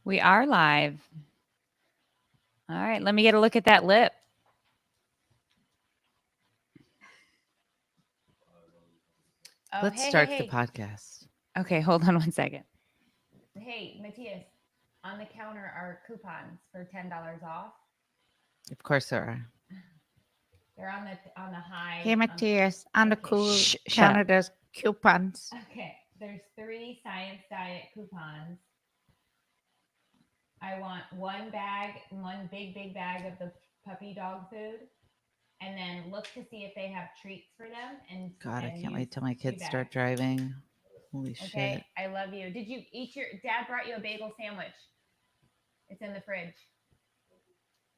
We are live. All right, let me get a look at that lip. Let's start the podcast. Okay, hold on one second. Hey, Matthias, on the counter are coupons for $10 off. Of course there are. They're on the high. Hey, Matthias, on the cool Shut counter, up. there's coupons. Okay, there's 3 Science Diet coupons. I want one big bag of the puppy dog food, and then look to see if they have treats for them. And God, I and can't use wait till my 2 kids bags. start driving. Holy Okay, shit. I love you. Did you eat your dad brought you a bagel sandwich? It's in the fridge.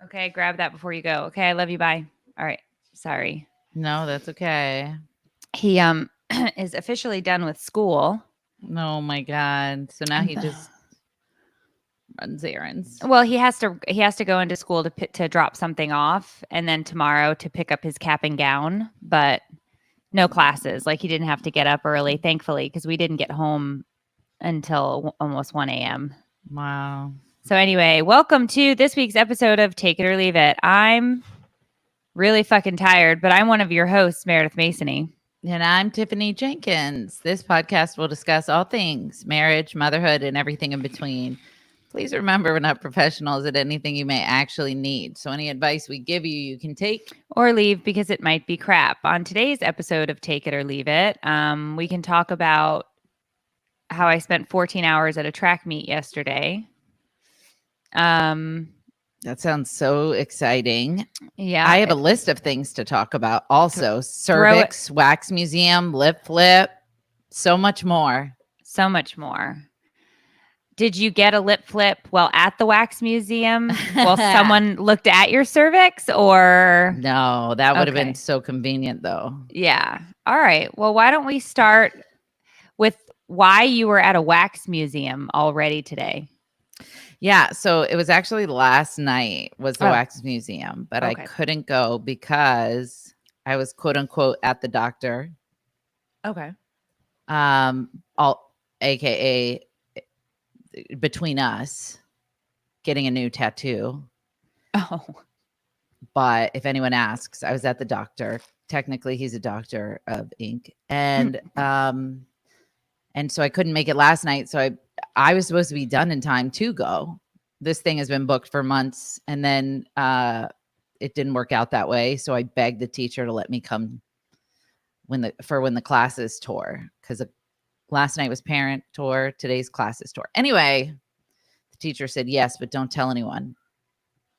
Okay, grab that before you go. Okay, I love you. Bye. All right. Sorry. No, that's okay. He is officially done with school. Oh my God. So now he just runs errands. Well, he has to go into school to drop something off, and then tomorrow to pick up his cap and gown, but no classes. Like he didn't have to get up early, thankfully, because we didn't get home until almost 1 a.m. Wow. So anyway, welcome to this week's episode of Take It or Leave It. I'm really fucking tired, but I'm one of your hosts, Meredith Masony. And I'm Tiffany Jenkins. This podcast will discuss all things marriage, motherhood, and everything in between. Please remember, we're not professionals at anything you may actually need. So any advice we give you, you can take Or leave because it might be crap. On today's episode of Take It or Leave It, we can talk about how I spent 14 hours at a track meet yesterday. That sounds so exciting. Yeah. I have a list of things to talk about also. Cervix, wax museum, lip flip, so much more. So much more. Did you get a lip flip while at the wax museum while someone looked at your cervix, or? No, that would have Okay. been so convenient though. Yeah. All right. Well, why don't we start with why you were at a wax museum already today? Yeah, so it was actually last night was the wax museum, but Okay. I couldn't go because I was quote unquote at the doctor. Okay. AKA between us getting a new tattoo. Oh. But if anyone asks, I was at the doctor. Technically, he's a doctor of ink. And so I couldn't make it last night. So I was supposed to be done in time to go. This thing has been booked for months, and then it didn't work out that way. So I begged the teacher to let me come when the classes tour, because last night was parent tour, today's classes tour. Anyway, the teacher said yes, but don't tell anyone.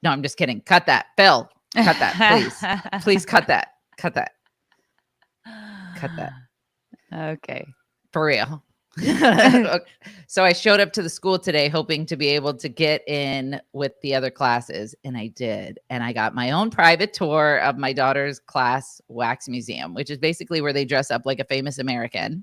No, I'm just kidding. Cut that, Phil. Cut that, please. Please cut that. Cut that. Cut that. Okay. For real. So I showed up to the school today hoping to be able to get in with the other classes, and I did. And I got my own private tour of my daughter's class wax museum, which is basically where they dress up like a famous American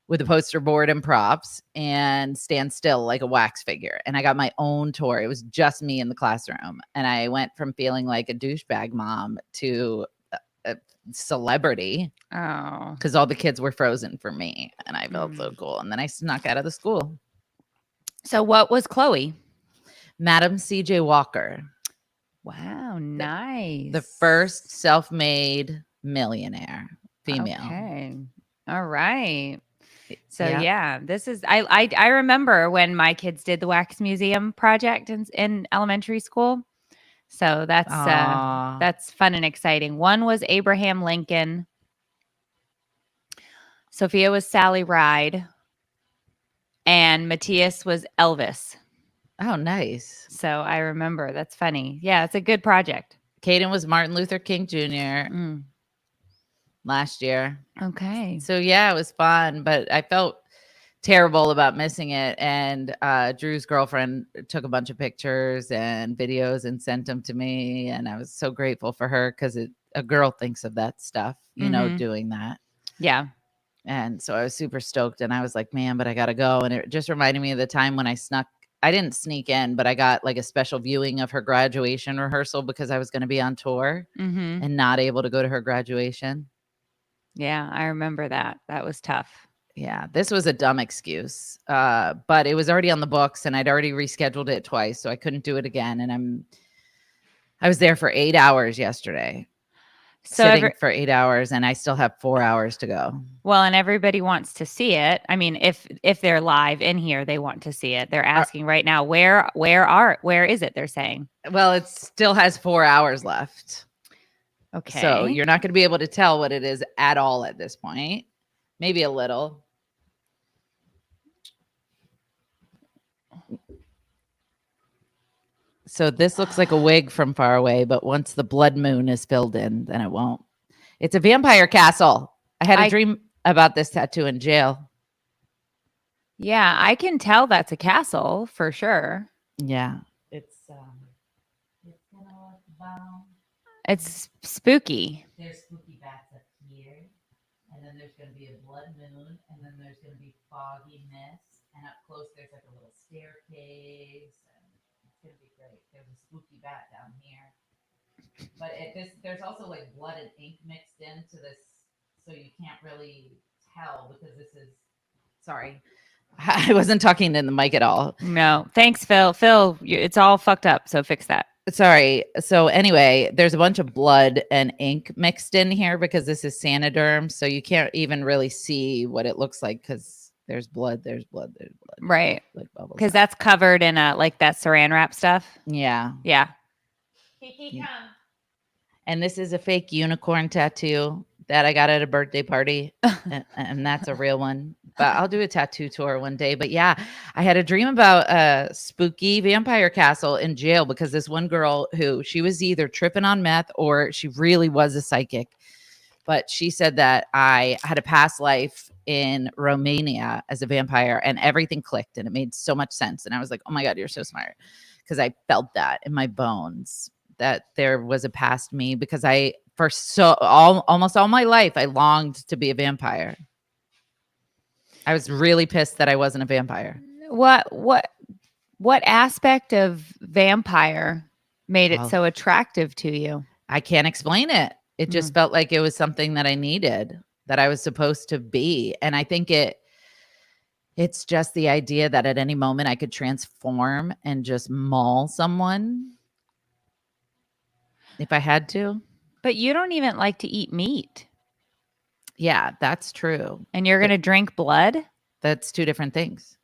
with a poster board and props and stand still like a wax figure. And I got my own tour. It was just me in the classroom. And I went from feeling like a douchebag mom to a celebrity. Oh. Because all the kids were frozen for me, and I felt so cool. And then I snuck out of the school. So what was Chloe? Madam C.J. Walker. Wow, nice. The first self-made millionaire female. Okay. All right. So Yeah. this is I remember when my kids did the wax museum project in elementary school. So that's fun and exciting. One was Abraham Lincoln. Sophia was Sally Ride, and Matthias was Elvis. Oh, nice. So I remember. That's funny. Yeah, it's a good project. Caden was Martin Luther King Jr. Last year. Okay. So yeah, it was fun, but I felt terrible about missing it. And Drew's girlfriend took a bunch of pictures and videos and sent them to me, and I was so grateful for her, because a girl thinks of that stuff, doing that. Yeah. And so I was super stoked, and I was like, man, but I got to go. And it just reminded me of the time when I snuck I didn't sneak in, but I got like a special viewing of her graduation rehearsal because I was going to be on tour Mm-hmm. and not able to go to her graduation. Yeah, I remember that. That was tough. Yeah, this was a dumb excuse. But it was already on the books and I'd already rescheduled it twice, so I couldn't do it again. And I was there for 8 hours yesterday, So sitting for 8 hours, and I still have 4 hours to go. well, and everybody wants to see it. I mean, if they're live in here, they want to see it. They're asking right now, where is it? They're saying. Well, it still has 4 hours left. Okay. So you're not going to be able to tell what it is at all at this point. Maybe a little. So this looks like a wig from far away, but once the blood moon is filled in, then it won't. It's a vampire castle. I had a dream about this tattoo in jail. Yeah, I can tell that's a castle for sure. Yeah. It's gonna look bomb. It's spooky. There's spooky bats up here, and then there's gonna be a blood moon, and then there's gonna be foggy mist, and up close there's like a little staircase, and it's gonna be great. There's a spooky bat down here, but there's also like blood and ink mixed into this, so you can't really tell because this is. Sorry, I wasn't talking in the mic at all. No, thanks, Phil. Phil, it's all fucked up, so fix that. Sorry. So anyway, there's a bunch of blood and ink mixed in here because this is Sanoderm, so you can't even really see what it looks like because there's blood. Right. Like bubbles. Because that's covered in like that saran wrap stuff. Yeah. Yeah. Kiki, come. And this is a fake unicorn tattoo that I got at a birthday party, and that's a real one. But I'll do a tattoo tour one day. But yeah, I had a dream about a spooky vampire castle in jail because this one girl who she was either tripping on meth or she really was a psychic. But she said that I had a past life in Romania as a vampire and everything clicked and it made so much sense. And I was like, oh my God, you're so smart. Because I felt that in my bones that there was a past me because almost all my life, I longed to be a vampire. I was really pissed that I wasn't a vampire. What aspect of vampire made it so attractive to you? I can't explain it. It just felt like it was something that I needed, that I was supposed to be. And I think it's just the idea that at any moment I could transform and just maul someone if I had to. But you don't even like to eat meat. Yeah, that's true. And you're going to drink blood? That's two different things.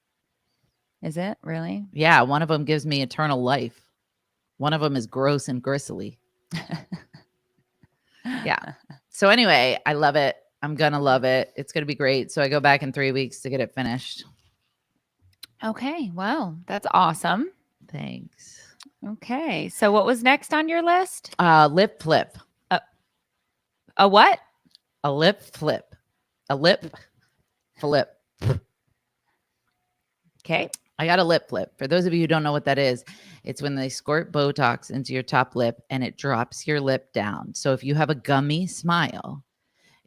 Is it really? Yeah, one of them gives me eternal life. One of them is gross and gristly. Yeah. So anyway, I love it. I'm going to love it. It's going to be great. So I go back in 3 weeks to get it finished. Okay. Well, that's awesome. Thanks. Okay. So what was next on your list? Lip flip. A what? A lip flip. A lip flip. Okay. I got a lip flip. For those of you who don't know what that is, it's when they squirt Botox into your top lip and it drops your lip down. So if you have a gummy smile,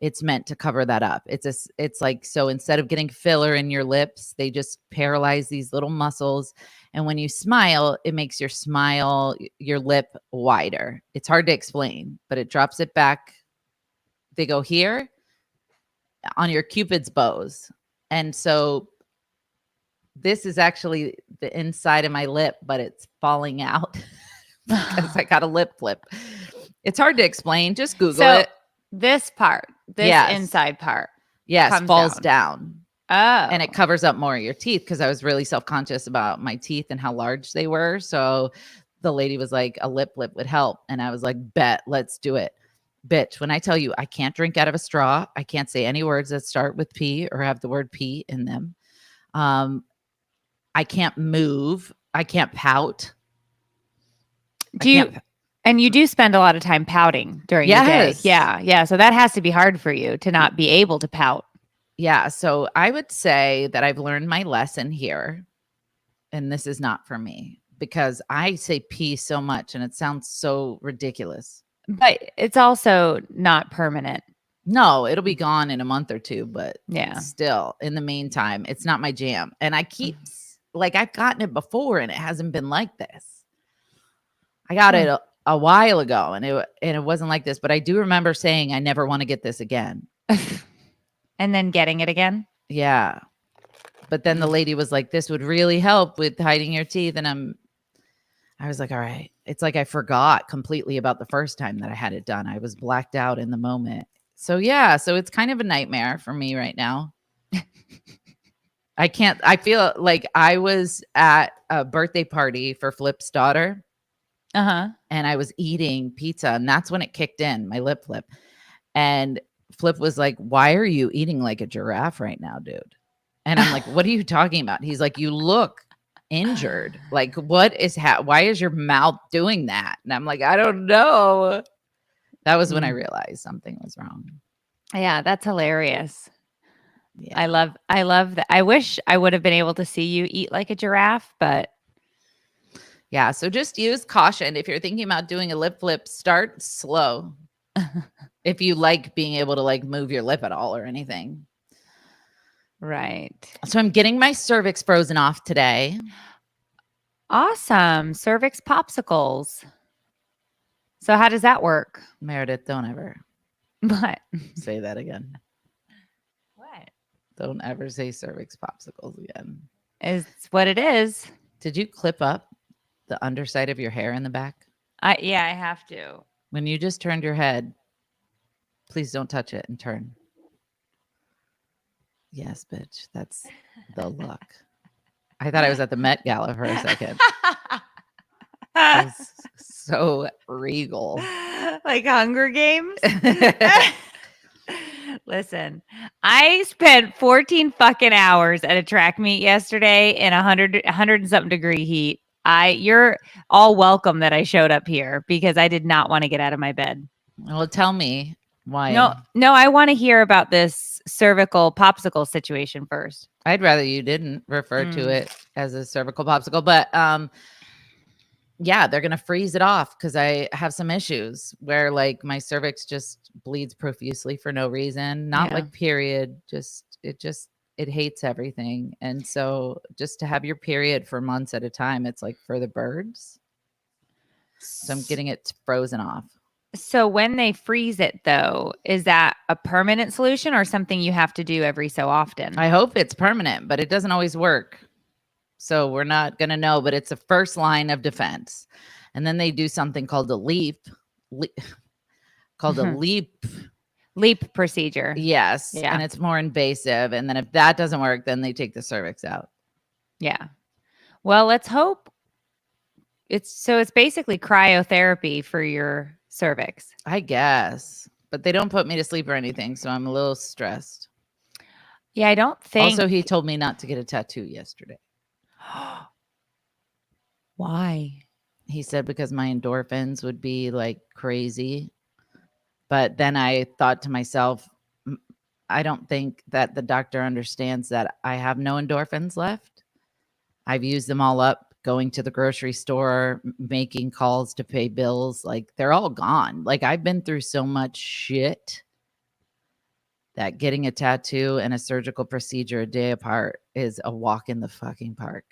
it's meant to cover that up. It's like, so instead of getting filler in your lips, they just paralyze these little muscles. And when you smile, it makes your lip wider. It's hard to explain, but it drops it back. They go here on your Cupid's bows. And so this is actually the inside of my lip, but it's falling out because I got a lip flip. It's hard to explain. Just Google it. This part, inside part. Yes, falls down. Oh. And it covers up more of your teeth because I was really self-conscious about my teeth and how large they were. So the lady was like, a lip flip would help. And I was like, bet, let's do it. Bitch, when I tell you I can't drink out of a straw, I can't say any words that start with P or have the word P in them. I can't move. I can't pout. And you do spend a lot of time pouting during the day. Yeah. Yeah. So that has to be hard for you to not be able to pout. Yeah. So I would say that I've learned my lesson here. And this is not for me because I say P so much and it sounds so ridiculous. But it's also not permanent. No, it'll be gone in a month or two. But yeah, still, in the meantime, it's not my jam. And I keep like I've gotten it before and it hasn't been like this. I got it a while ago and it wasn't like this, but I do remember saying I never want to get this again. And then getting it again. Yeah. But then the lady was like, this would really help with hiding your teeth. And I was like, all right. It's like I forgot completely about the first time that I had it done. I was blacked out in the moment. So yeah, so it's kind of a nightmare for me right now. I feel like I was at a birthday party for Flip's daughter. Uh-huh. And I was eating pizza, and that's when it kicked in, my lip flip. And Flip was like, why are you eating like a giraffe right now, dude? And I'm like, what are you talking about? He's like, you look injured. Like, why is your mouth doing that? And I'm like, I don't know. That was when I realized something was wrong. Yeah, that's hilarious. Yeah. I love that. I wish I would have been able to see you eat like a giraffe, but yeah. So just use caution. If you're thinking about doing a lip flip, start slow. If you like being able to like move your lip at all or anything. right. So I'm getting my cervix frozen off today. Awesome. Cervix popsicles. So how does that work? Meredith, don't ever What? say that again. What? Don't ever say cervix popsicles again. It's what it is. Did you clip up the underside of your hair in the back? Yeah, I have to. When you just turned your head, please don't touch it and turn. Yes, bitch. That's the look. I thought I was at the Met Gala for a second. It was so regal. Like Hunger Games? Listen, I spent 14 fucking hours at a track meet yesterday in 100 and something degree heat. You're all welcome that I showed up here because I did not want to get out of my bed. Well, tell me why. No, I want to hear about this cervical popsicle situation first. I'd rather you didn't refer to it as a cervical popsicle, but yeah, they're going to freeze it off because I have some issues where like my cervix just bleeds profusely for no reason, not like period, it hates everything. And so just to have your period for months at a time, it's like for the birds. So I'm getting it frozen off. So when they freeze it though, is that a permanent solution or something you have to do every so often? I hope it's permanent, but it doesn't always work. So we're not going to know, but it's a first line of defense. And then they do something called a leap procedure. Yes. Yeah. And it's more invasive. And then if that doesn't work, then they take the cervix out. Yeah. Well, let's hope it's basically cryotherapy for your cervix. I guess, but they don't put me to sleep or anything. So I'm a little stressed. Yeah. I don't think. Also, he told me not to get a tattoo yesterday. Why? He said because my endorphins would be like crazy. But then I thought to myself, I don't think that the doctor understands that I have no endorphins left. I've used them all up going to the grocery store, making calls to pay bills. Like they're all gone. Like I've been through so much shit that getting a tattoo and a surgical procedure a day apart is a walk in the fucking park.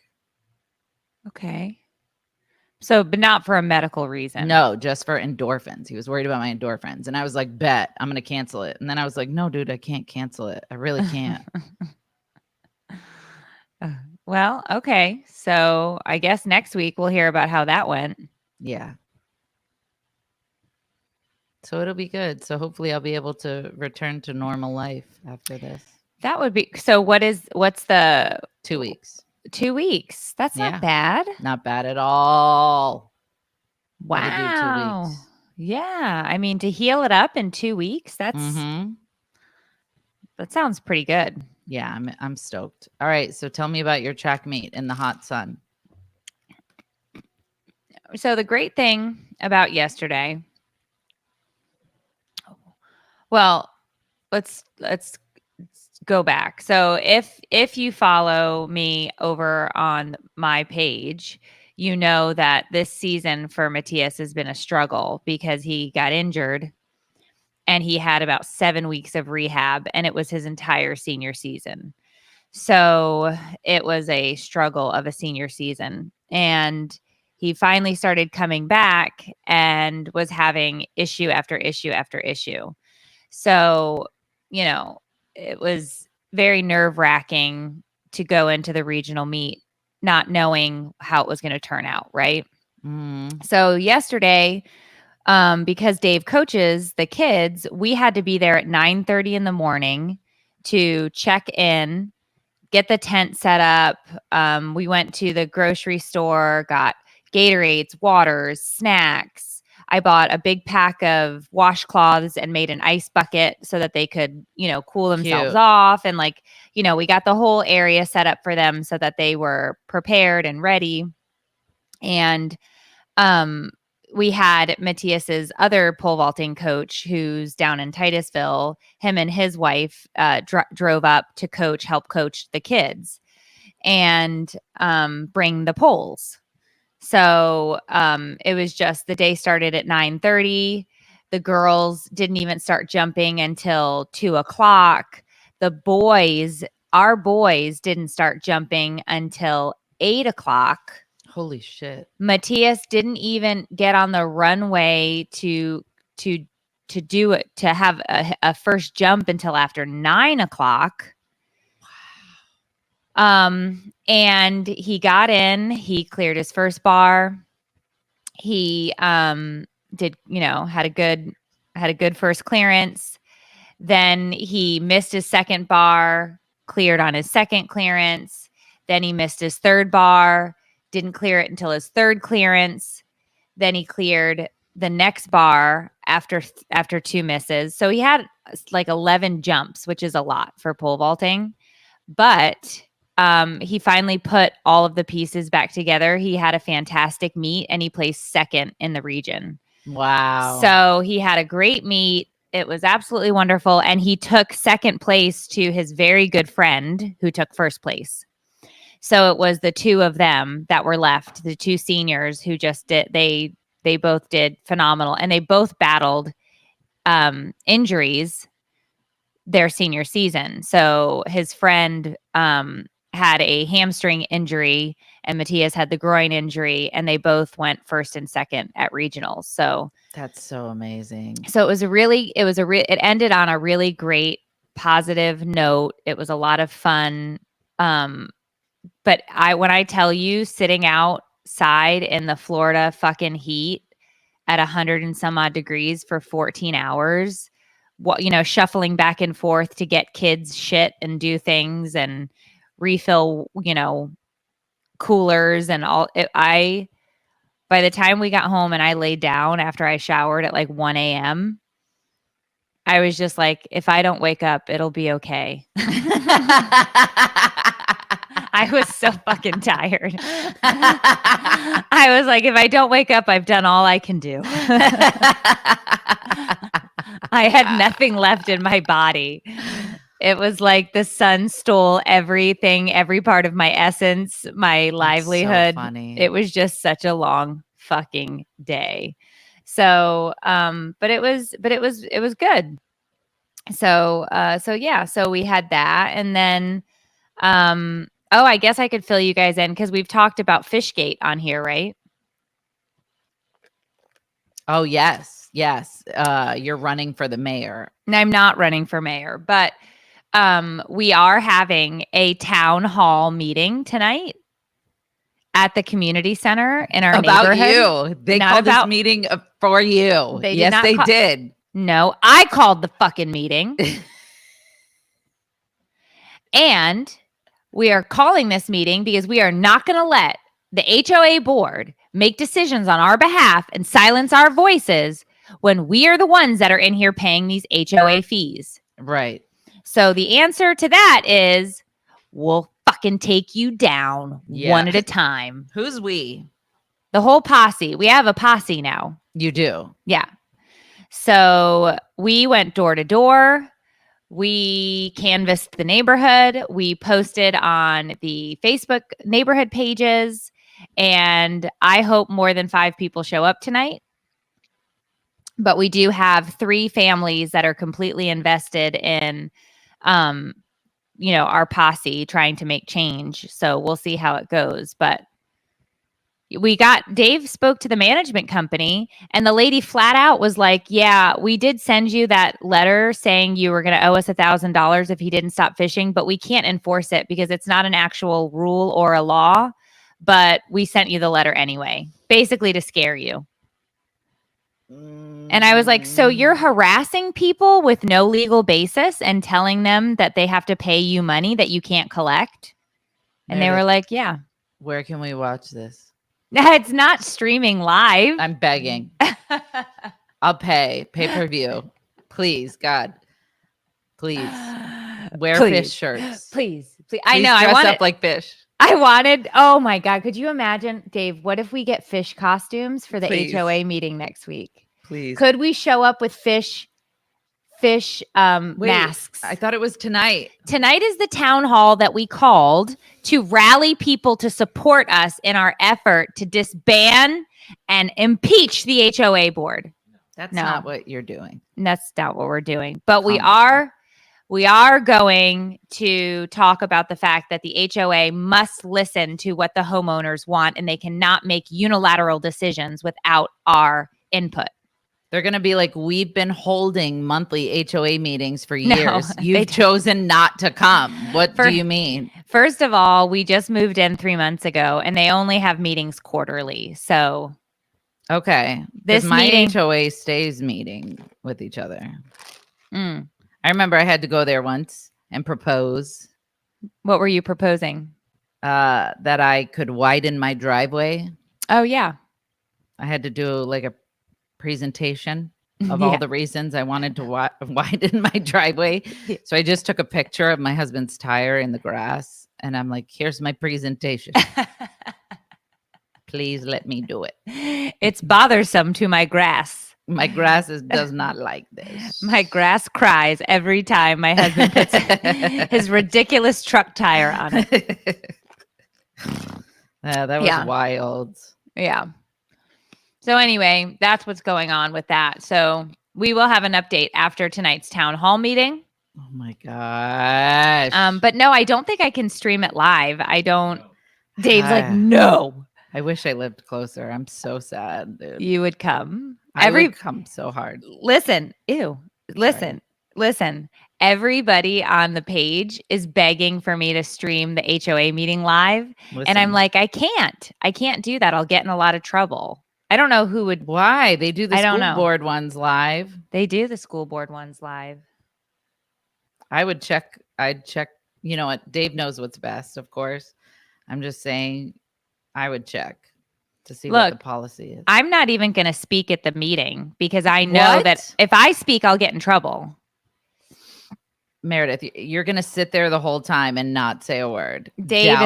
Okay. So, but not for a medical reason. No, just for endorphins. He was worried about my endorphins. And I was like, bet, I'm going to cancel it. And then I was like, no, dude, I can't cancel it. I really can't. Well, okay. So I guess next week we'll hear about how that went. Yeah. So it'll be good. So hopefully I'll be able to return to normal life after this. That would be, so what's the 2 weeks. 2 weeks? That's not bad. Not bad at all. Wow. 2 weeks. Yeah. I mean, to heal it up in 2 weeks, that sounds pretty good. Yeah, I'm stoked. All right. So tell me about your track meet in the hot sun. So the great thing about yesterday, well, let's go back. So if you follow me over on my page, you know that this season for Matthias has been a struggle because he got injured and he had about 7 weeks of rehab and it was his entire senior season. So it was a struggle of a senior season. And he finally started coming back and was having issue after issue after issue. So, it was very nerve-wracking to go into the regional meet not knowing how it was going to turn out, right? So yesterday, because Dave coaches the kids, we had to be there at 9:30 in the morning to check in, get the tent set up. We went to the grocery store, got Gatorades, waters, snacks. I bought a big pack of washcloths and made an ice bucket so that they could, cool themselves off. And we got the whole area set up for them so that they were prepared and ready. And we had Matthias's other pole vaulting coach who's down in Titusville. Him and his wife drove up to help coach the kids and bring the poles. So it was just the day started at 9:30. The girls didn't even start jumping until 2:00. Our boys didn't start jumping until 8:00. Holy shit. Matthias didn't even get on the runway to do it, to have a first jump until after 9:00. And he got in, he cleared his first bar. He did, had a good first clearance. Then he missed his second bar, cleared on his second clearance. Then he missed his third bar, didn't clear it until his third clearance. Then he cleared the next bar after 2 misses. So he had like 11 jumps, which is a lot for pole vaulting. But he finally put all of the pieces back together. He had a fantastic meet and he placed second in the region. Wow. So he had a great meet. It was absolutely wonderful. And he took second place to his very good friend who took first place. So it was the two of them that were left, the two seniors who just did, they both did phenomenal. And they both battled injuries their senior season. So his friend had a hamstring injury and Matthias had the groin injury, and they both went first and second at regionals. So that's so amazing. So it ended on a really great positive note. It was a lot of fun. But when I tell you, sitting outside in the Florida fucking heat at 100 and some odd degrees for 14 hours, shuffling back and forth to get kids shit and do things and refill, coolers and all. By the time we got home and I laid down after I showered at like 1 a.m., I was just like, if I don't wake up, it'll be okay. I was so fucking tired. I was like, if I don't wake up, I've done all I can do. I had nothing left in my body. It was like the sun stole everything, every part of my essence, my livelihood. So funny. It was just such a long fucking day. So, but it was good. So we had that. And then, I guess I could fill you guys in because we've talked about Fishgate on here, right? Oh, yes. Yes. You're running for the mayor. And I'm not running for mayor, but we are having a town hall meeting tonight at the community center in our neighborhood. About you. They called this meeting for you. They did. No, I called the fucking meeting. And we are calling this meeting because we are not going to let the HOA board make decisions on our behalf and silence our voices when we are the ones that are in here paying these HOA fees. Right. So the answer to that is we'll fucking take you down one at a time. Who's we? The whole posse. We have a posse now. You do? Yeah. So we went door to door. We canvassed the neighborhood. We posted on the Facebook neighborhood pages. And I hope more than 5 people show up tonight. But we do have 3 families that are completely invested in our posse trying to make change. So we'll see how it goes. But Dave spoke to the management company, and the lady flat out was like, yeah, we did send you that letter saying you were going to owe us $1,000 if he didn't stop fishing, but we can't enforce it because it's not an actual rule or a law, but we sent you the letter anyway, basically to scare you. And I was like, so you're harassing people with no legal basis and telling them that they have to pay you money that you can't collect? And they were like, yeah. Where can we watch this? It's not streaming live. I'm begging. I'll pay-per-view. Please, God. Please. Wear fish shirts. Please. I know. I want up like fish. Oh my God. Could you imagine, Dave, what if we get fish costumes for the HOA meeting next week? Please. Could we show up with fish masks? I thought it was tonight. Tonight is the town hall that we called to rally people to support us in our effort to disband and impeach the HOA board. That's not what you're doing. That's not what we're doing. But we are going to talk about the fact that the HOA must listen to what the homeowners want, and they cannot make unilateral decisions without our input. They're going to be like, we've been holding monthly HOA meetings for years. You've chosen not to come. What do you mean? First of all, we just moved in 3 months ago, and they only have meetings quarterly. So, okay. My HOA stays meeting with each other. I remember I had to go there once and propose. What were you proposing? That I could widen my driveway. Oh, yeah. I had to do like a presentation of all the reasons I wanted to widen my driveway. So I just took a picture of my husband's tire in the grass, and I'm like, here's my presentation. Please let me do it. It's bothersome to my grass. My grass does not like this. My grass cries every time my husband puts his ridiculous truck tire on it. That was wild. Yeah. So anyway, that's what's going on with that. So we will have an update after tonight's town hall meeting. Oh my gosh. But no, I don't think I can stream it live. I don't. Dave's like, no. I wish I lived closer. I'm so sad, dude. You would come. I would come so hard. Listen. Listen. Everybody on the page is begging for me to stream the HOA meeting live. And I'm like, I can't do that. I'll get in a lot of trouble. I don't know who would. Why? They do the school board ones live. They do the school board ones live. I'd check. You know what? Dave knows what's best, of course. I'm just saying I would check to see what the policy is. I'm not even going to speak at the meeting because I know that if I speak, I'll get in trouble. Meredith, you're going to sit there the whole time and not say a word. Dave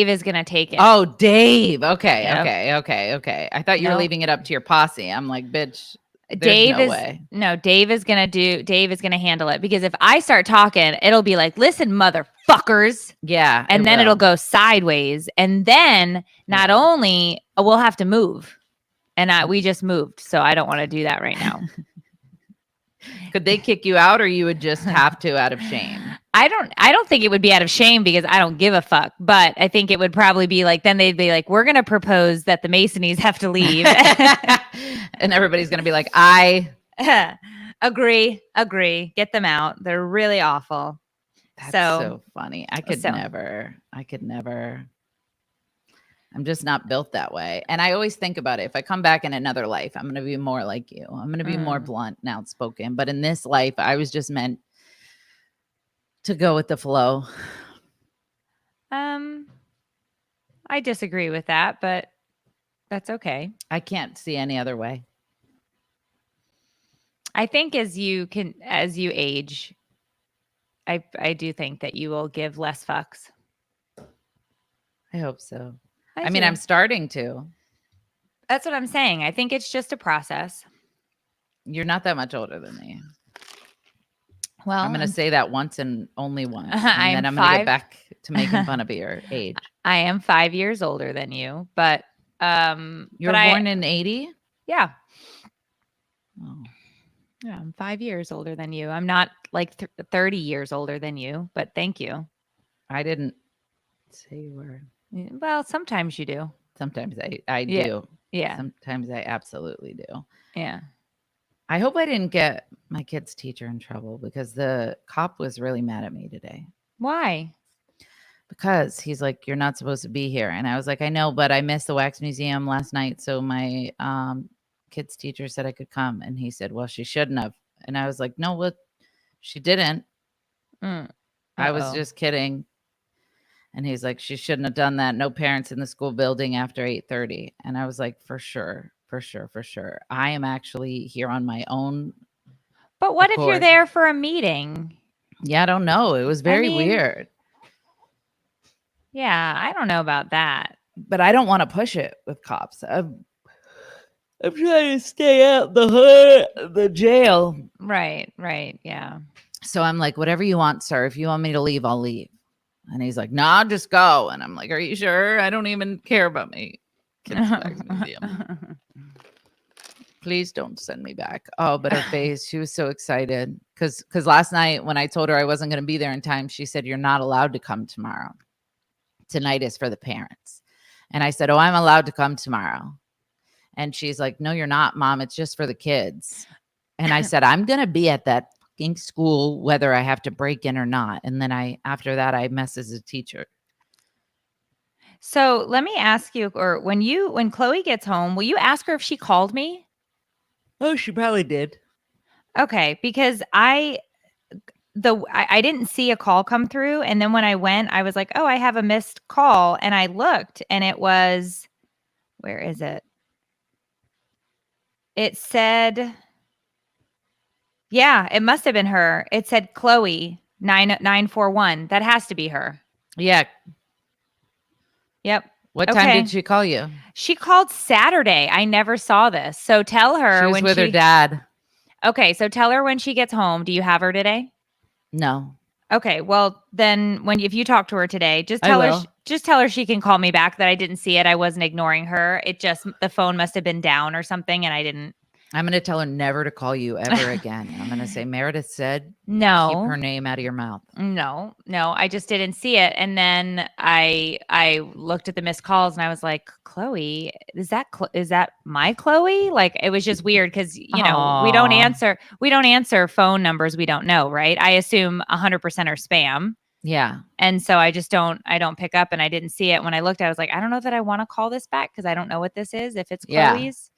is going to take it. Oh, Dave. Okay. I thought you were leaving it up to your posse. I'm like, bitch, Dave is going to handle it, because if I start talking, it'll be like, listen, motherfuckers. Yeah. And then it'll go sideways. And then not only we'll have to move, and we just moved. So I don't want to do that right now. Could they kick you out, or you would just have to out of shame? I don't think it would be out of shame, because I don't give a fuck. But I think it would probably be like, then they'd be like, we're going to propose that the Masonies have to leave. And everybody's going to be like, I agree. Get them out. They're really awful. That's so funny. I could never. I'm just not built that way. And I always think about it. If I come back in another life, I'm going to be more like you. I'm going to be more blunt and outspoken. But in this life, I was just meant to go with the flow. I disagree with that, but that's okay. I can't see any other way. I think as you age, I do think that you will give less fucks. I hope so. I mean, I'm starting to. That's what I'm saying. I think it's just a process. You're not that much older than me. Well, I'm going to say that once and only once. And then I'm going to get back to making fun of your age. I am 5 years older than you, but you were born in 80? Yeah. Oh. Yeah, I'm 5 years older than you. I'm not like 30 years older than you, but thank you. I didn't say you were. Well, sometimes you do. Sometimes I Yeah. do. Yeah. Sometimes I absolutely do. Yeah. I hope I didn't get my kid's teacher in trouble because the cop was really mad at me today. Why? Because he's like, you're not supposed to be here. And I was like, I know, but I missed the wax museum last night. So my kid's teacher said I could come. And he said, well, she shouldn't have. And I was like, no, well, she didn't. I was Uh-oh. just kidding. And he's like, she shouldn't have done that. No parents in the school building after 8:30. And I was like, for sure. I am actually here on my own. But what if you're accord. there for a meeting? Yeah, I don't know. It was very mean- weird. Yeah, I don't know about that. But I don't want to push it with cops. I'm trying to stay out the jail. Right. Yeah. So I'm like, whatever you want, sir. If you want me to leave, I'll leave. And he's like, nah, just go. And I'm like, are you sure? I don't even care about me. Kids Wax Museum. Please don't send me back. Oh, but her face, she was so excited. Because last night when I told her I wasn't going to be there in time, she said, you're not allowed to come tomorrow. Tonight is for the parents. And I said, oh, I'm allowed to come tomorrow. And she's like, no, you're not, Mom. It's just for the kids. And I said, I'm going to be at that fucking school, whether I have to break in or not. And then after that, I messaged the teacher. So let me ask you, or when Chloe gets home, will you ask her if she called me? Oh, she probably did. Okay, because I didn't see a call come through, and then when I went, I was like, oh, I have a missed call, and I looked, and it was, where is it? It said, yeah, it must have been her. It said Chloe 9941. That has to be her. Yeah. Yep. What time did she call you? She called Saturday. I never saw this. So tell her She was when with her dad. Okay, so tell her when she gets home. Do you have her today? No. Okay, well then if you talk to her today, just tell her she can call me back that I didn't see it. I wasn't ignoring her. It just the phone must have been down or something and I didn't. I'm going to tell her never to call you ever again. I'm going to say Meredith said no. Keep her name out of your mouth. No, I just didn't see it. And then I looked at the missed calls and I was like, Chloe, is that my Chloe? Like it was just weird because we don't answer phone numbers we don't know, right? I assume 100% are spam. Yeah. And so I don't pick up and I didn't see it. When I looked, I was like, I don't know that I want to call this back because I don't know what this is, if it's Chloe's.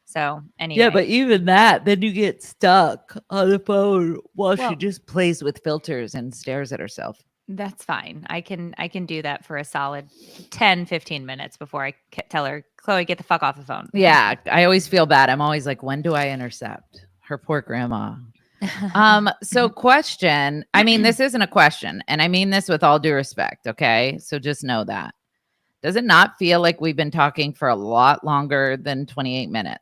So anyway. Yeah, but even that, then you get stuck on the phone while she just plays with filters and stares at herself. That's fine. I can do that for a solid 10, 15 minutes before I tell her, Chloe, get the fuck off the phone. Yeah, I always feel bad. I'm always like, when do I intercept her poor grandma? So question, I mean, this isn't a question, and I mean this with all due respect, okay? So just know that. Does it not feel like we've been talking for a lot longer than 28 minutes?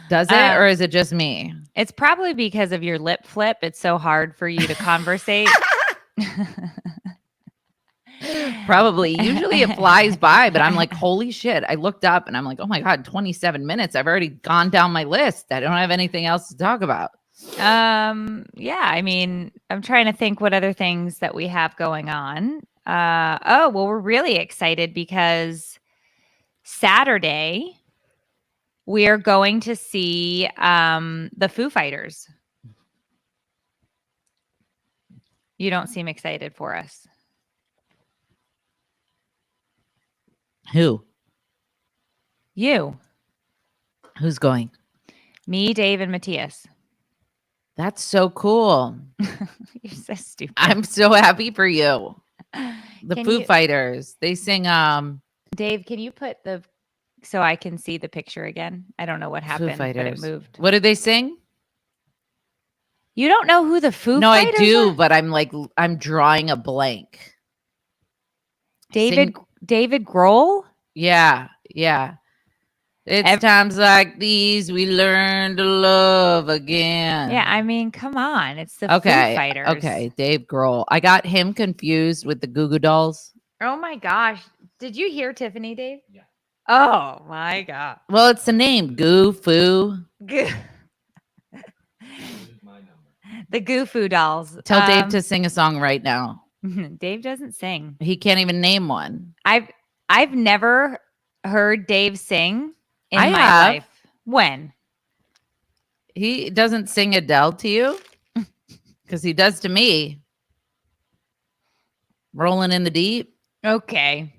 Does it, or is it just me? It's probably because of your lip flip. It's so hard for you to conversate. Probably. Usually it flies by, but I'm like, holy shit. I looked up and I'm like, oh my God, 27 minutes. I've already gone down my list. I don't have anything else to talk about. Yeah, I mean, I'm trying to think what other things that we have going on. Well, we're really excited because Saturday we are going to see the Foo Fighters. You don't seem excited for us. Who? You. Who's going? Me, Dave, and Matthias. That's so cool. You're so stupid. I'm so happy for you. The Can Foo Fighters. They sing Dave, can you put so I can see the picture again? I don't know what happened, but it moved. What did they sing? You don't know who the Foo Fighters I do, are? but I'm drawing a blank. David Grohl? Yeah. It's times like these we learn to love again. Yeah, I mean, come on. It's the Foo Fighters. Okay, Dave Grohl. I got him confused with the Goo Goo Dolls. Oh my gosh. Did you hear Tiffany, Dave? Yeah. Oh my God. Well, it's the name. Goo, Foo. The Goo dolls. Tell Dave to sing a song right now. Dave doesn't sing. He can't even name one. I've never heard Dave sing in I my have. life. When? He doesn't sing Adele to you? Because he does to me. Rolling in the Deep. Okay.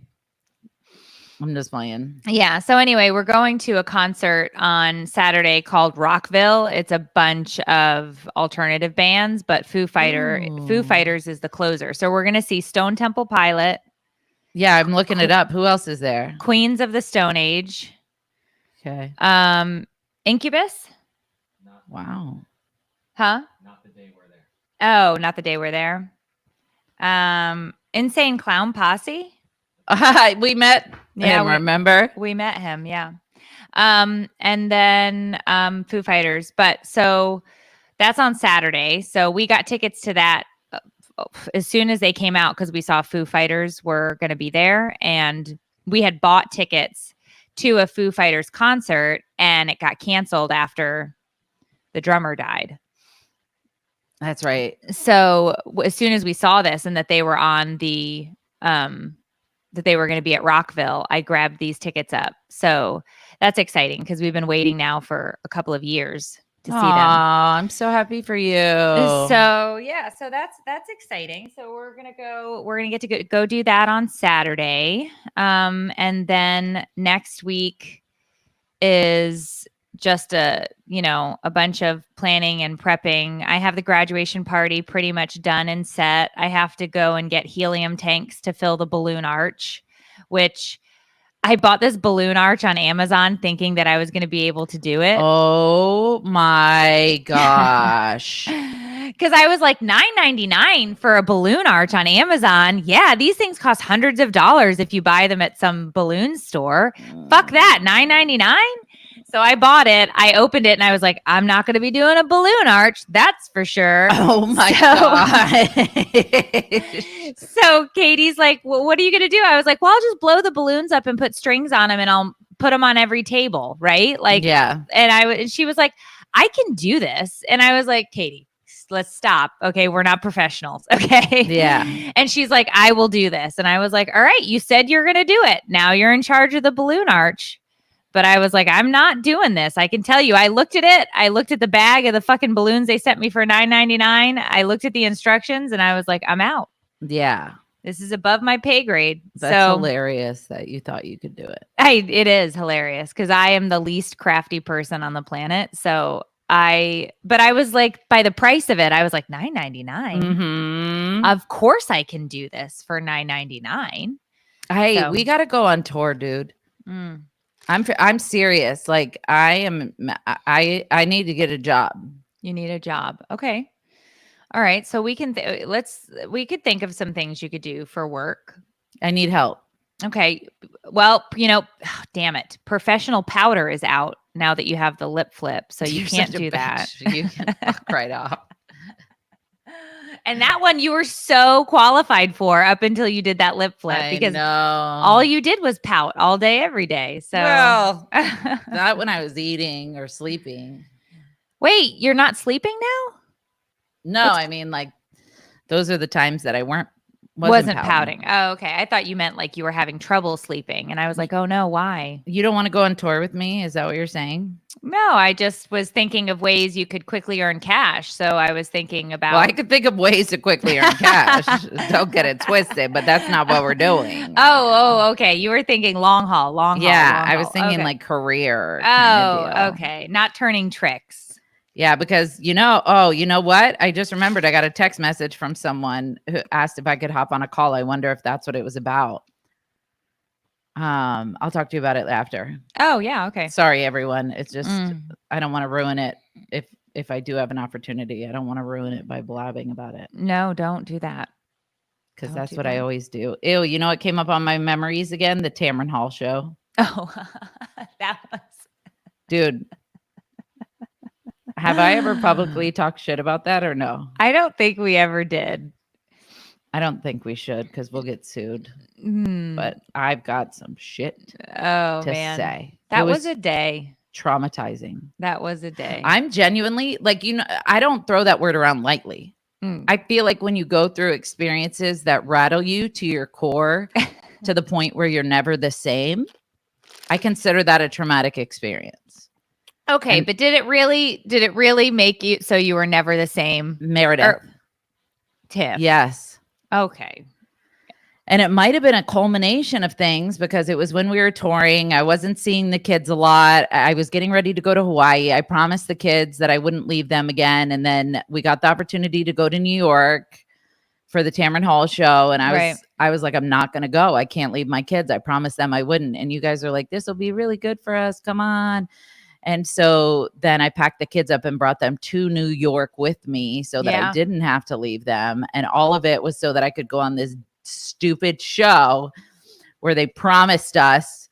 I'm just playing. Yeah. So anyway, we're going to a concert on Saturday called Rockville. It's a bunch of alternative bands, but Foo Fighters is the closer. So we're going to see Stone Temple Pilot. Yeah, I'm looking it up. Who else is there? Queens of the Stone Age. Okay. Incubus. Wow. Huh? Not the day we're there. Oh, not the day we're there. Insane Clown Posse. We met. Yeah, remember? We met him. Yeah. And then Foo Fighters. But so that's on Saturday. So we got tickets to that as soon as they came out because we saw Foo Fighters were going to be there, and we had bought tickets to a Foo Fighters concert, and it got canceled after the drummer died. That's right. So as soon as we saw this and that they were on the that they were going to be at Rockville, I grabbed these tickets up. So that's exciting because we've been waiting now for a couple of years to see them. I'm so happy for you. So yeah, so that's exciting. So we're gonna get to go do that on Saturday. And then next week is just a bunch of planning and prepping. I have the graduation party pretty much done and set. I have to go and get helium tanks to fill the balloon arch, which I bought this balloon arch on Amazon thinking that I was going to be able to do it. Oh my gosh. Because I was like $9.99 for a balloon arch on Amazon. Yeah, these things cost hundreds of dollars if you buy them at some balloon store. Fuck that, $9.99. So I bought it. I opened it and I was like, I'm not going to be doing a balloon arch. That's for sure. Oh my God. So Katie's like, well, what are you going to do? I was like, well, I'll just blow the balloons up and put strings on them and I'll put them on every table. Right. Like, yeah. And she was like, I can do this. And I was like, Katie, let's stop. Okay. We're not professionals. Okay. Yeah. And she's like, I will do this. And I was like, all right, you said you're going to do it. Now you're in charge of the balloon arch. But I was like, I'm not doing this. I can tell you. I looked at it. I looked at the bag of the fucking balloons they sent me for $9.99. I looked at the instructions and I was like, I'm out. Yeah. This is above my pay grade. That's hilarious that you thought you could do it. It is hilarious because I am the least crafty person on the planet. But I was like, by the price of it, I was like, $9.99. Mm-hmm. Of course I can do this for $9.99. Hey, we got to go on tour, dude. Mm. I'm serious. Like I need to get a job. You need a job. Okay. All right. So we can we could think of some things you could do for work. I need help. Okay. Well, damn it. Professional powder is out now that you have the lip flip. So you can't do that. You can fuck right off. And that one you were so qualified for up until you did that lip flip because all you did was pout all day, every day. So well, not when I was eating or sleeping. Wait, you're not sleeping now? No, I mean like those are the times that I wasn't pouting. Oh, okay. I thought you meant like you were having trouble sleeping. And I was like, oh no, why? You don't want to go on tour with me? Is that what you're saying? No, I just was thinking of ways you could quickly earn cash. So I was thinking about. Well, I could think of ways to quickly earn cash. Don't get it twisted, but that's not what we're doing. Oh, okay. You were thinking long haul. Yeah, I was thinking like career. Okay. Not turning tricks. Yeah, because you know what? I just remembered I got a text message from someone who asked if I could hop on a call. I wonder if that's what it was about. I'll talk to you about it after. Oh, yeah, okay. Sorry, everyone. It's just I don't want to ruin it if I do have an opportunity. I don't want to ruin it by blabbing about it. No, don't do that. Because that's what I always do. Ew, you know what came up on my memories again? The Tamron Hall show. Oh, that was. Dude. Have I ever publicly talked shit about that or no? I don't think we ever did. I don't think we should because we'll get sued. But I've got some shit to say. That was a day. traumatizing. That was a day. I'm genuinely like, I don't throw that word around lightly. I feel like when you go through experiences that rattle you to your core to the point where you're never the same, I consider that a traumatic experience. Okay, but did it really make you so you were never the same? Meredith. Tiff. Yes. Okay. And it might have been a culmination of things because it was when we were touring. I wasn't seeing the kids a lot. I was getting ready to go to Hawaii. I promised the kids that I wouldn't leave them again. And then we got the opportunity to go to New York for the Tamron Hall show. And I was like, I'm not going to go. I can't leave my kids. I promised them I wouldn't. And you guys are like, this will be really good for us. Come on. And so then I packed the kids up and brought them to New York with me so that I didn't have to leave them. And all of it was so that I could go on this stupid show where they promised us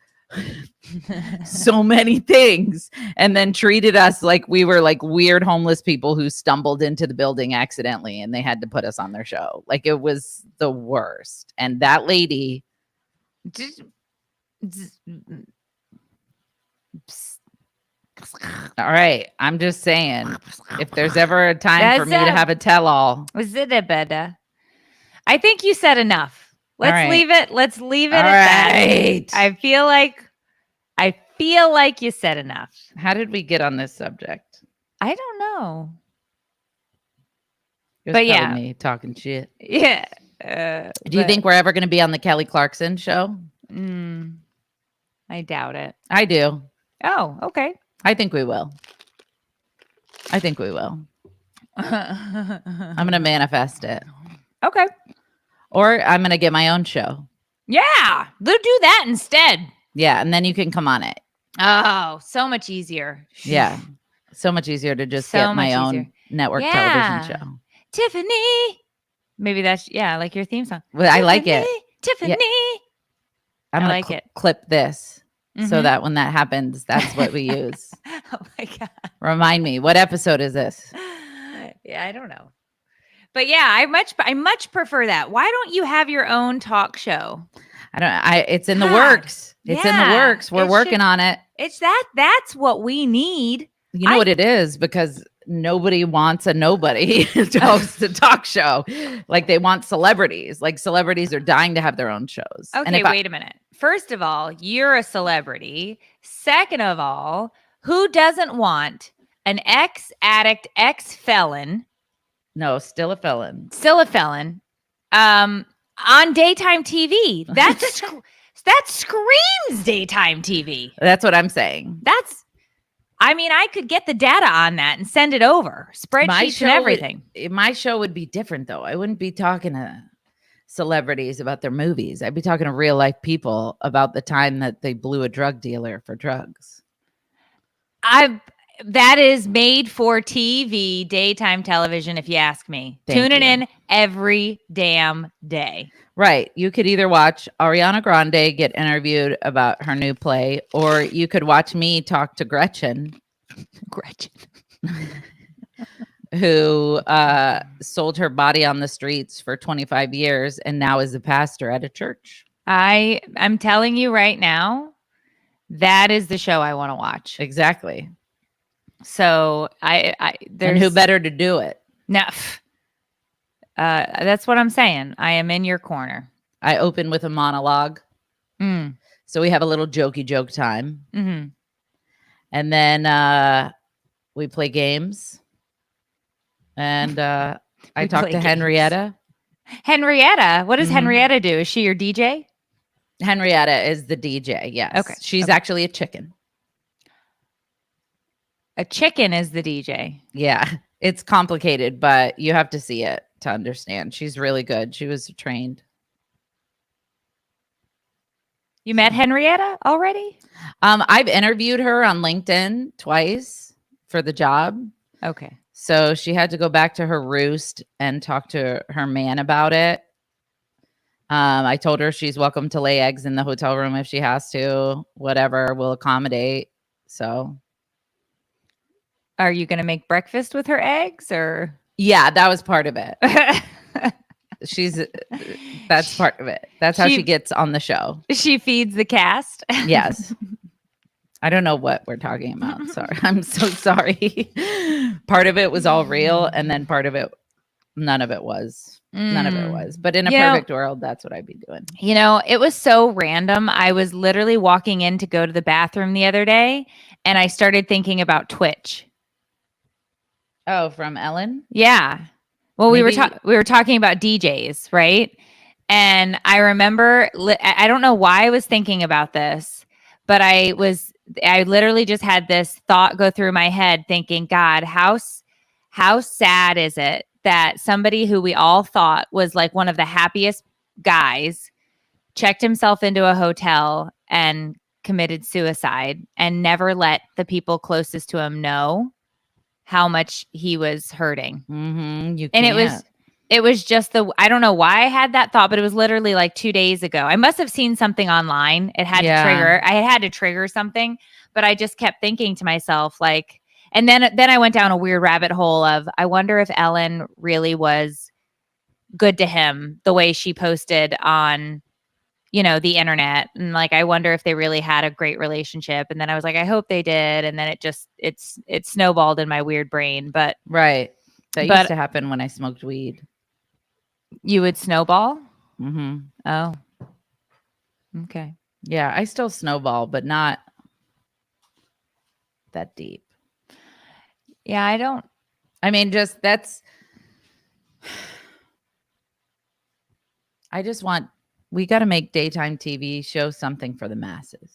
so many things and then treated us like we were like weird homeless people who stumbled into the building accidentally and they had to put us on their show. Like it was the worst. And that lady all right, I'm just saying, if there's ever a time for me to have a tell-all. Was it a better? I think you said enough. Let's leave it. Let's leave it at that. I feel like you said enough. How did we get on this subject? I don't know. It was me talking shit. Yeah. Do you think we're ever going to be on the Kelly Clarkson show? I doubt it. I do. Oh, okay. I think we will. I'm going to manifest it. Okay. Or I'm going to get my own show. Yeah. Do that instead. Yeah. And then you can come on it. Oh, so much easier. Yeah. So much easier to just get my own network television show. Tiffany. Maybe that's, like your theme song. Well, I like it. Tiffany. Yeah. I'm going to clip this so that when that happens, that's what we use. Oh my God. Remind me, what episode is this? Yeah, I don't know. But yeah, I much prefer that. Why don't you have your own talk show? It's in the works. It's in the works. We're working on it. That's what we need. You know what it is? Because nobody wants a nobody to host a talk show. Like they want celebrities. Like celebrities are dying to have their own shows. Okay, wait a minute. First of all, you're a celebrity. Second of all, who doesn't want an ex-addict, ex-felon? No, still a felon. On daytime TV. That screams daytime TV. That's what I'm saying. I could get the data on that and send it over. Spreadsheets and everything. My show would be different, though. I wouldn't be talking to celebrities about their movies. I'd be talking to real life people about the time that they blew a drug dealer for drugs. That is made for TV, daytime television, if you ask me. Tuning in every damn day. Right. You could either watch Ariana Grande get interviewed about her new play, or you could watch me talk to Gretchen. Who sold her body on the streets for 25 years and now is a pastor at a church. I'm telling you right now, that is the show I want to watch. Exactly. So and who better to do it? No, that's what I'm saying. I am in your corner. I open with a monologue. So we have a little jokey joke time. Mm-hmm. And then we play games. And I talk to Henrietta. Henrietta? What does Henrietta do? Is she your DJ? Henrietta is the DJ, yes. Okay. She's actually a chicken. A chicken is the DJ. Yeah. It's complicated, but you have to see it to understand. She's really good. She was trained. You met Henrietta already? I've interviewed her on LinkedIn twice for the job. Okay. So she had to go back to her roost and talk to her man about it. I told her she's welcome to lay eggs in the hotel room if she has to. Whatever, we'll accommodate. So, are you going to make breakfast with her eggs, or? Yeah, that was part of it. That's part of it. That's how she gets on the show. She feeds the cast. Yes. I don't know what we're talking about. Sorry. I'm so sorry. Part of it was all real, and then part of it, none of it was. None of it was. But in a perfect world, that's what I'd be doing. You know, it was so random. I was literally walking in to go to the bathroom the other day, and I started thinking about Twitch. Oh, from Ellen? Yeah. Well, we Maybe- were talking about DJs, right? And I remember, I don't know why I was thinking about this, but I literally just had this thought go through my head thinking, God, how sad is it that somebody who we all thought was like one of the happiest guys checked himself into a hotel and committed suicide and never let the people closest to him know how much he was hurting. You And can't. it was just I don't know why I had that thought, but it was literally like 2 days ago. I must have seen something online. It had to trigger. I had to trigger something, but I just kept thinking to myself, like, and then I went down a weird rabbit hole of, I wonder if Ellen really was good to him the way she posted on, you know, the internet. And like, I wonder if they really had a great relationship. And then I was like, I hope they did. And then it snowballed in my weird brain. But Right. That used to happen when I smoked weed. You would snowball? Mm-hmm. Oh. Okay. Yeah, I still snowball, but not that deep. Yeah, I don't. I mean, just that's. I just want. We got to make daytime TV show something for the masses.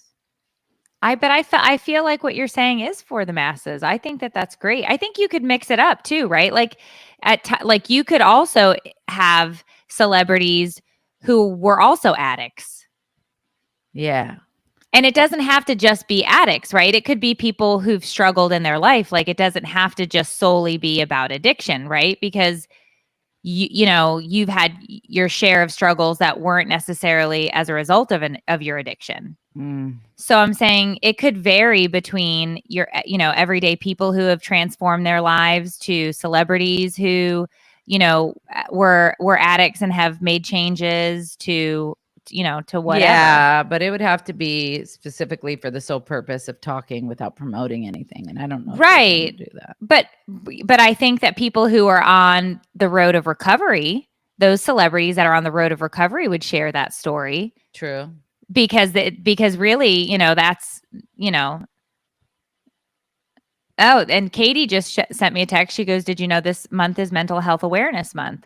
I feel like what you're saying is for the masses. I think that's great. I think you could mix it up too, right? Like like you could also have celebrities who were also addicts. Yeah. And it doesn't have to just be addicts, right? It could be people who've struggled in their life. Like it doesn't have to just solely be about addiction, right? Because you know, you've had your share of struggles that weren't necessarily as a result of your addiction. So I'm saying it could vary between your, you know, everyday people who have transformed their lives to celebrities who, you know, were addicts and have made changes to, you know, to whatever. Yeah, but it would have to be specifically for the sole purpose of talking without promoting anything. And I don't know if right. do that. But I think that people who are on the road of recovery, those celebrities that are on the road of recovery would share that story. True. Because really, you know, that's, you know. Oh, and Katie just sent me a text. She goes, "Did you know this month is Mental Health Awareness Month?"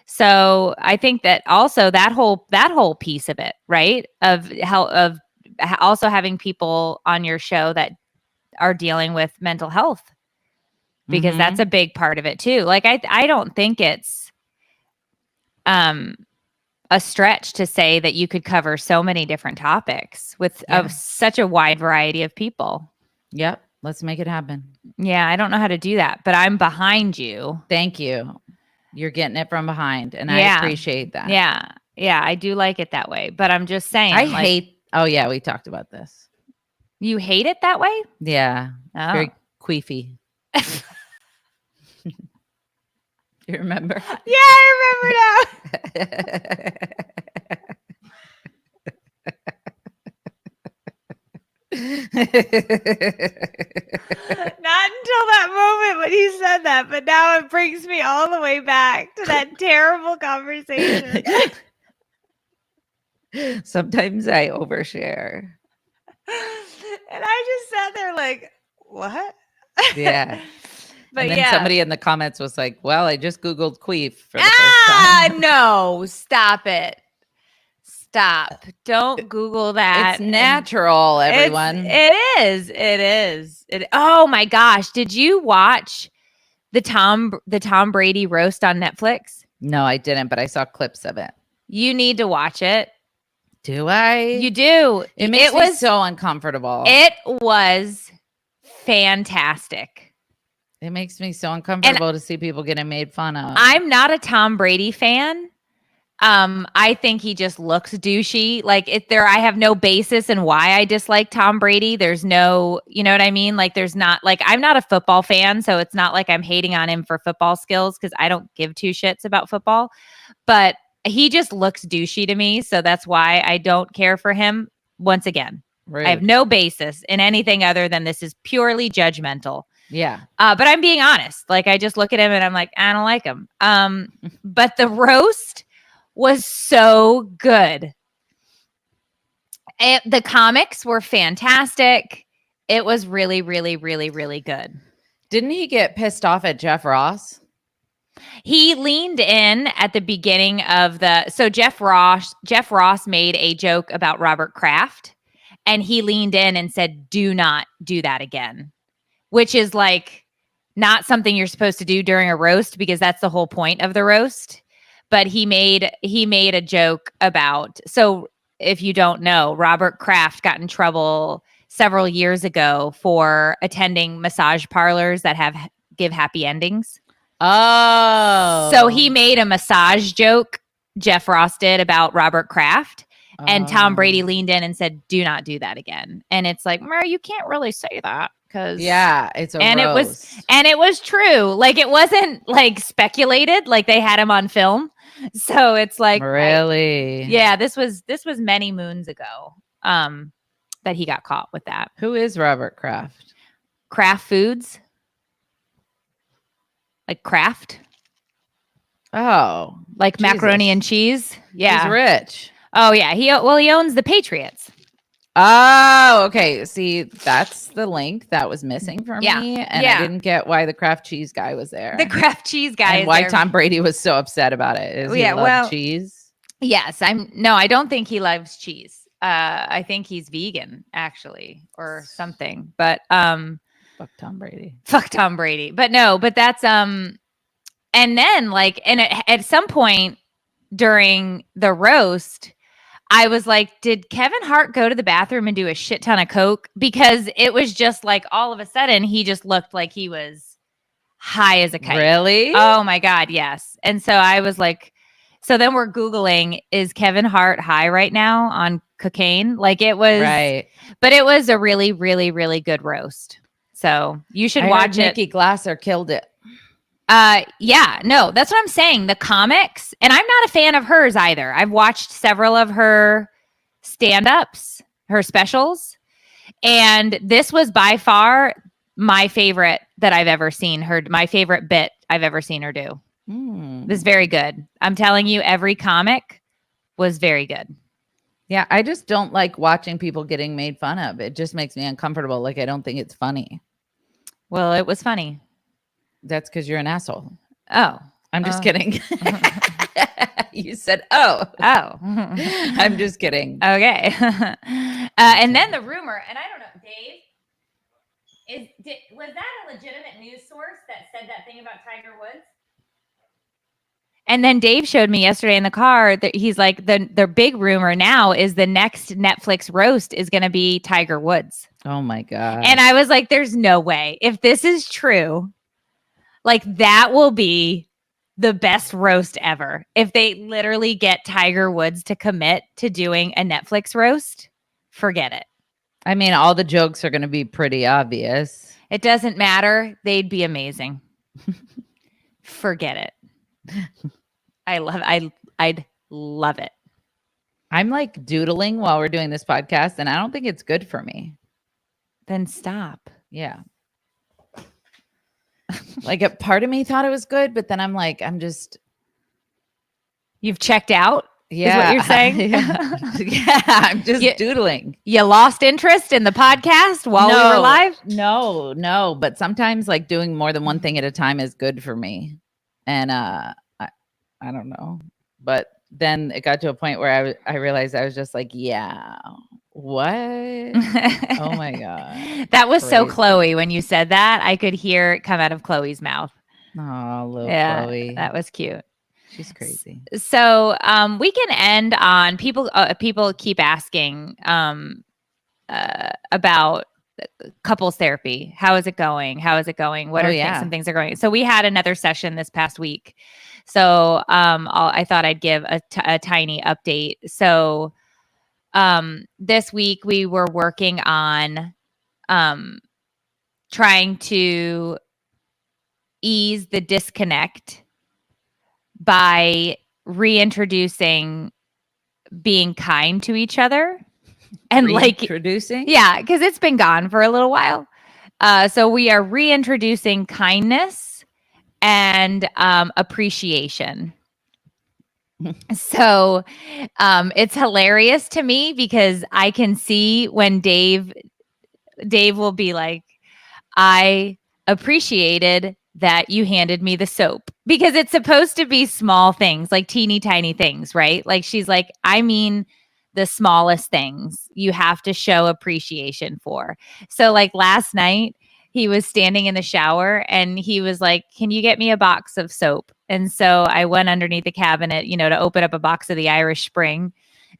So I think that also that whole piece of it, right, of also having people on your show that are dealing with mental health, because that's a big part of it too. Like I don't think it's a stretch to say that you could cover so many different topics with such a wide variety of people. Yep. Let's make it happen. Yeah. I don't know how to do that, but I'm behind you. Thank you. You're getting it from behind, and I appreciate that. Yeah. Yeah. I do like it that way, but I'm just saying. I hate. Oh yeah. We talked about this. You hate it that way? Yeah. Oh. Very queefy. You remember? Yeah, I remember now. Not until that moment when he said that, but now it brings me all the way back to that terrible conversation. Sometimes I overshare. And I just sat there like, what? Yeah. But and then somebody in the comments was like, well, I just Googled queef for the first time. No, stop it. Stop. Don't Google that. It's natural, everyone. It is. Oh my gosh. Did you watch the Tom Brady roast on Netflix? No, I didn't, but I saw clips of it. You need to watch it. Do I? You do. It makes me so uncomfortable. It was fantastic. It makes me so uncomfortable to see people getting made fun of. I'm not a Tom Brady fan. I think he just looks douchey. Like I have no basis in why I dislike Tom Brady. There's no, you know what I mean? Like there's not, like, I'm not a football fan, so it's not like I'm hating on him for football skills, because I don't give two shits about football, but he just looks douchey to me. So that's why I don't care for him once again. Rude. I have no basis in anything other than this is purely judgmental. Yeah. But I'm being honest. Like, I just look at him and I'm like, I don't like him. But the roast was so good. The comics were fantastic. It was really, really, really, really good. Didn't he get pissed off at Jeff Ross? He leaned in at the beginning of so Jeff Ross made a joke about Robert Kraft, and he leaned in and said, "Do not do that again," which is like not something you're supposed to do during a roast because that's the whole point of the roast. But he made a joke about, so if you don't know, Robert Kraft got in trouble several years ago for attending massage parlors that give happy endings. Oh. So he made a massage joke, Jeff Ross did, about Robert Kraft. And Tom Brady leaned in and said, "Do not do that again." And it's like, Murray, you can't really say that because it's a roast. It was true. Like, it wasn't like speculated, like they had him on film. So it's like, really, this was many moons ago that he got caught with that. Who is Robert Kraft? Kraft Foods, like Kraft. Oh, like Jesus. Macaroni and cheese. Yeah, he's rich. Oh yeah, he owns the Patriots. Oh, okay. See, that's the link that was missing for me, and I didn't get why the Kraft cheese guy was there. The Kraft cheese guy, and why Tom Brady was so upset about it. Is he love cheese? Yes, I don't think he loves cheese. I think he's vegan actually, or something. But fuck Tom Brady. Fuck Tom Brady. But no, but that's and then at some point during the roast, I was like, did Kevin Hart go to the bathroom and do a shit ton of coke? Because it was just like all of a sudden he just looked like he was high as a kite. Really? Oh my God, yes. And so I was like, so then we're Googling, is Kevin Hart high right now on cocaine? Like, it was, right. But it was a really, really, really good roast. So you should watch it. Nikki Glasser killed it. Yeah, no, that's what I'm saying. The comics, and I'm not a fan of hers either. I've watched several of her stand-ups, her specials, and this was by far my favorite that I've ever seen her. My favorite bit I've ever seen her do. It was very good. I'm telling you, every comic was very good. Yeah, I just don't like watching people getting made fun of. It just makes me uncomfortable. Like, I don't think it's funny. Well, it was funny. That's because you're an asshole. Oh. I'm just kidding. You said, oh. I'm just kidding. Okay. And then the rumor, and I don't know, Dave, was that a legitimate news source that said that thing about Tiger Woods? And then Dave showed me yesterday in the car that he's like, the big rumor now is the next Netflix roast is going to be Tiger Woods. Oh my God. And I was like, there's no way. If this is true, like, that will be the best roast ever. If they literally get Tiger Woods to commit to doing a Netflix roast, forget it. I mean, all the jokes are going to be pretty obvious. It doesn't matter. They'd be amazing. Forget it. I'd love it. I'm like doodling while we're doing this podcast, and I don't think it's good for me. Then stop. Yeah. Like, a part of me thought it was good, but then I'm like, you've checked out? Yeah. Is what you're saying? Yeah, I'm just doodling. You lost interest in the podcast while we were live? No. But sometimes, like, doing more than one thing at a time is good for me. And I don't know. But then it got to a point where I realized I was just like, yeah, what? Oh my God. That was crazy. So Chloe when you said that. I could hear it come out of Chloe's mouth. Oh, little Chloe. That was cute. She's crazy. So we can end on people keep asking about couples therapy. How is it going? What are some things are going? So we had another session this past week. So I thought I'd give a tiny update. So this week we were working on trying to ease the disconnect by reintroducing being kind to each other. and like, Reintroducing? yeah, because it's been gone for a little while. So we are reintroducing kindness and appreciation. So it's hilarious to me because I can see when Dave will be like, I appreciated that you handed me the soap, because it's supposed to be small things, like teeny tiny things, right? Like she's like, I mean, the smallest things you have to show appreciation for. So like last night, he was standing in the shower and he was like, can you get me a box of soap? And so I went underneath the cabinet, to open up a box of the Irish Spring.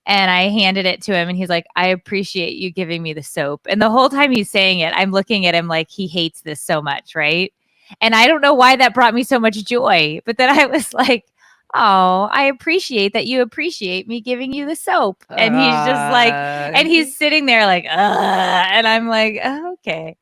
And I handed it to him and he's like, I appreciate you giving me the soap. And the whole time he's saying it, I'm looking at him like he hates this so much, right? And I don't know why that brought me so much joy. But then I was like, oh, I appreciate that you appreciate me giving you the soap. And he's just like, and he's sitting there like, and I'm like, oh, okay.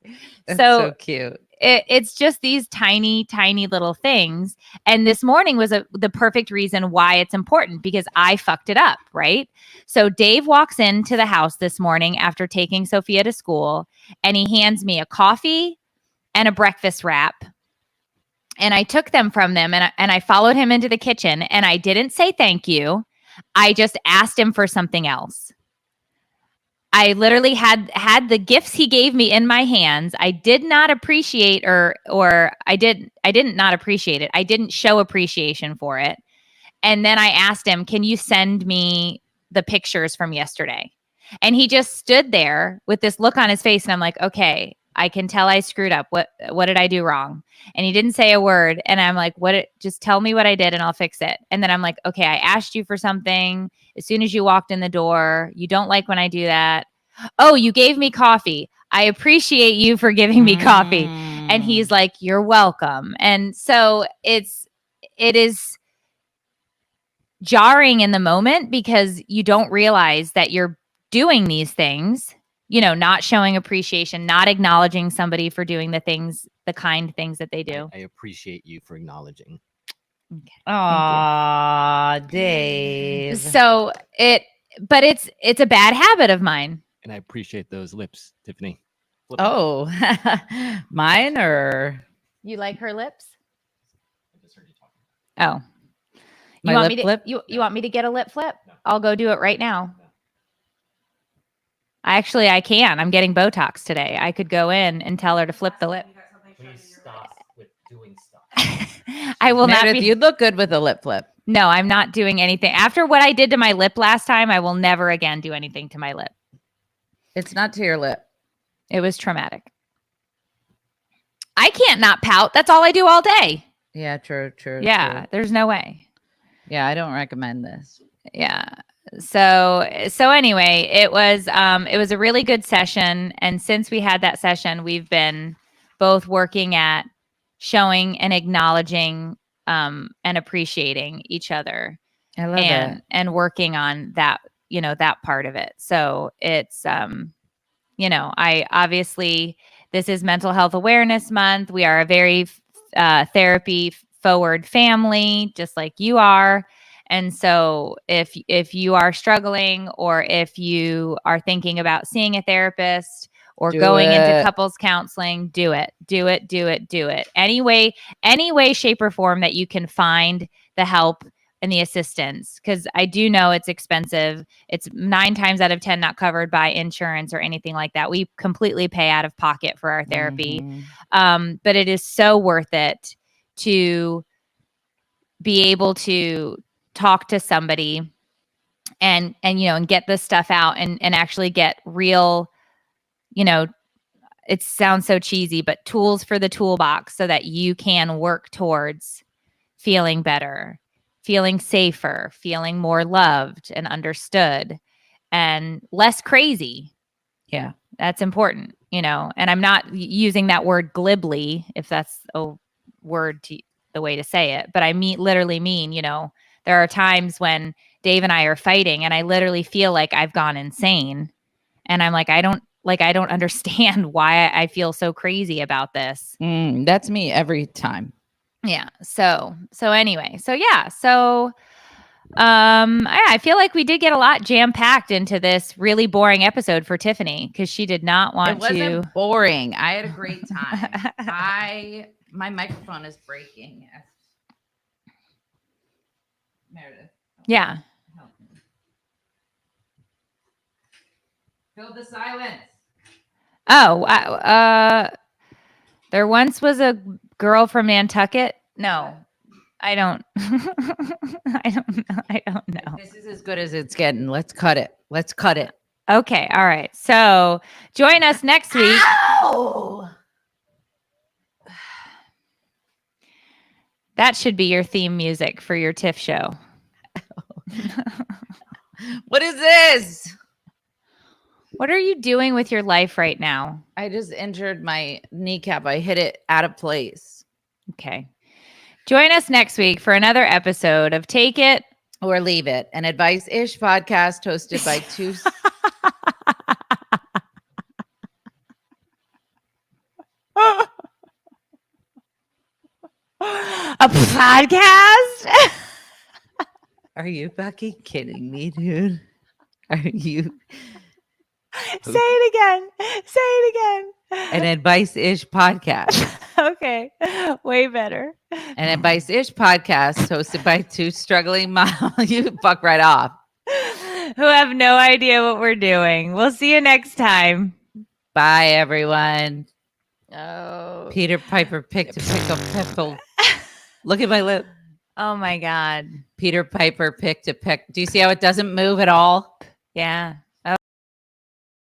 That's so cute. It's just these tiny, tiny little things. And this morning was the perfect reason why it's important, because I fucked it up, right? So Dave walks into the house this morning after taking Sophia to school, and he hands me a coffee and a breakfast wrap. And I took them from them, and I followed him into the kitchen, and I didn't say thank you. I just asked him for something else. I literally had the gifts he gave me in my hands. I did not appreciate or I didn't not appreciate it. I didn't show appreciation for it. And then I asked him, can you send me the pictures from yesterday? And he just stood there with this look on his face. And I'm like, okay, I can tell I screwed up. What did I do wrong? And he didn't say a word. And I'm like, just tell me what I did and I'll fix it. And then I'm like, okay, I asked you for something as soon as you walked in the door. You don't like when I do that. Oh, you gave me coffee. I appreciate you for giving me coffee. And he's like, you're welcome. And so it is jarring in the moment because you don't realize that you're doing these things, not showing appreciation, not acknowledging somebody for doing the kind things that they do. I appreciate you for acknowledging. Okay. Aw, Dave. So but it's a bad habit of mine. And I appreciate those lips, Tiffany. Flip Oh, mine or You like her lips? I just heard you talking. Oh, my you want lip me to flip? you want me to get a lip flip? No. I'll go do it right now. No. I can. I'm getting Botox today. I could go in and tell her to flip the lip. Please stop with doing stuff. I will Meredith, not be. you look good with a lip flip. No, I'm not doing anything. After what I did to my lip last time, I will never again do anything to my lip. It's not to your lip. It was traumatic. I can't not pout. That's all I do all day. Yeah, true. Yeah, True. there's no way. Yeah, I don't recommend this. Yeah. So anyway, it was a really good session. And since we had that session, we've been both working at showing and acknowledging and appreciating each other. I love it. And working on that, that part of it. So it's I obviously, this is Mental Health Awareness Month. We are a very therapy forward family, just like you are. And so if you are struggling, or if you are thinking about seeing a therapist or going into couples counseling, do it. Any way, shape, or form that you can find the help and the assistance, because I do know it's expensive. It's 9 times out of 10 not covered by insurance or anything like that. We completely pay out of pocket for our therapy. Mhm. But it is so worth it to be able to talk to somebody and get this stuff out and actually get real, it sounds so cheesy, but tools for the toolbox so that you can work towards feeling better, feeling safer, feeling more loved and understood, and less crazy. Yeah. That's important, and I'm not using that word glibly, if that's a word the way to say it, but I literally mean, there are times when Dave and I are fighting and I literally feel like I've gone insane, and I'm like, I don't understand why I feel so crazy about this. That's me every time. Yeah. So anyway, so yeah. So I feel like we did get a lot jam packed into this really boring episode for Tiffany because she did not It want wasn't to. boring. I had a great time. My microphone is breaking. Meredith, Yeah. help me. Fill the silence. Oh, there once was a girl from Nantucket. No, I don't. I don't know. I don't know. This is as good as it's getting. Let's cut it. Let's cut it. Okay. All right. So join us next week. Ow! That should be your theme music for your TIFF show. What is this? What are you doing with your life right now? I just injured my kneecap. I hit it out of place. Okay. Join us next week for another episode of Take It Or Leave It, an advice-ish podcast hosted by two. a podcast. Are you fucking kidding me, dude? Are you Say it again. Say it again. an advice-ish podcast? Okay. Way better. An advice-ish podcast hosted by two struggling moms. You fuck right off. Who have no idea what we're doing. We'll see you next time. Bye, everyone. Oh. Peter Piper picked a pickle. Look at my lip. Oh my God. Peter Piper picked a pick. Do you see how it doesn't move at all? Yeah.